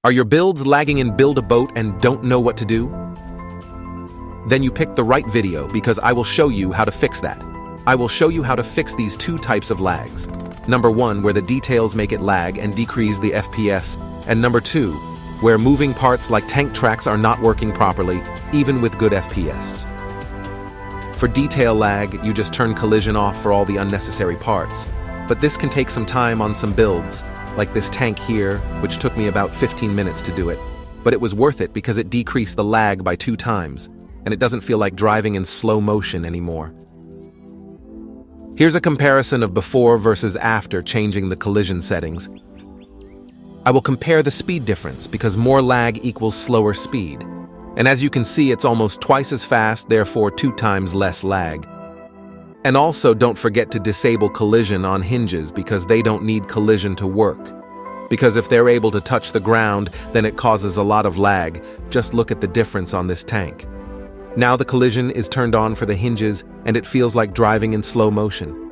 Are your builds lagging in Build a Boat and don't know what to do? Then you picked the right video because I will show you how to fix that. I will show you how to fix these two types of lags. Number 1, where the details make it lag and decrease the FPS, and number 2, where moving parts like tank tracks are not working properly, even with good FPS. For detail lag, you just turn collision off for all the unnecessary parts, but this can take some time on some builds, like this tank here, which took me about 15 minutes to do it, but it was worth it because it decreased the lag by 2 times, and it doesn't feel like driving in slow motion anymore. Here's a comparison of before versus after changing the collision settings. I will compare the speed difference because more lag equals slower speed. And as you can see, it's almost twice as fast, therefore 2 times less lag. And also don't forget to disable collision on hinges because they don't need collision to work. Because if they're able to touch the ground, then it causes a lot of lag. Just look at the difference on this tank. Now the collision is turned on for the hinges and it feels like driving in slow motion.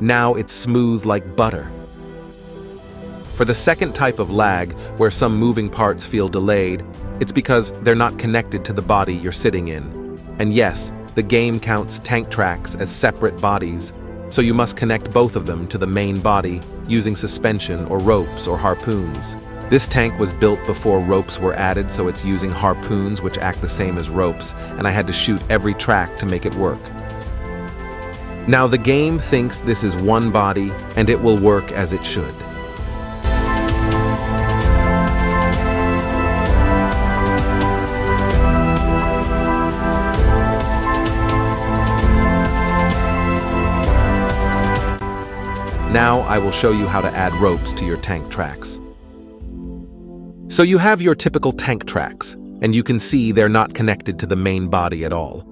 Now it's smooth like butter. For the second type of lag, where some moving parts feel delayed, it's because they're not connected to the body you're sitting in. And yes, the game counts tank tracks as separate bodies, so you must connect both of them to the main body using suspension or ropes or harpoons. This tank was built before ropes were added, so it's using harpoons which act the same as ropes, and I had to shoot every track to make it work. Now the game thinks this is one body and it will work as it should. Now I will show you how to add ropes to your tank tracks. So you have your typical tank tracks, and you can see they're not connected to the main body at all.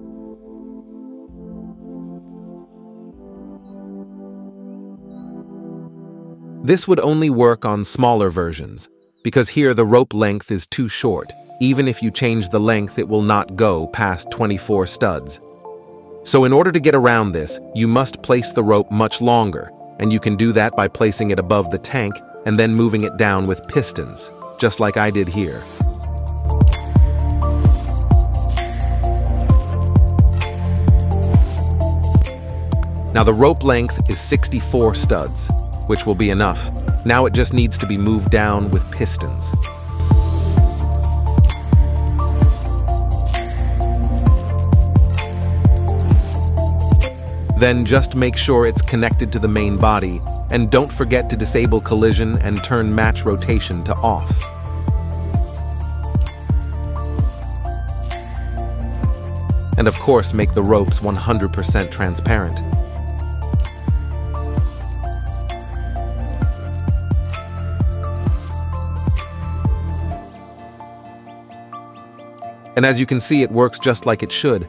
This would only work on smaller versions, because here the rope length is too short. Even if you change the length, it will not go past 24 studs. So in order to get around this, you must place the rope much longer, and you can do that by placing it above the tank and then moving it down with pistons, just like I did here. Now the rope length is 64 studs, which will be enough. Now it just needs to be moved down with pistons. Then just make sure it's connected to the main body, and don't forget to disable collision and turn match rotation to off. And of course, make the ropes 100% transparent. And as you can see, it works just like it should.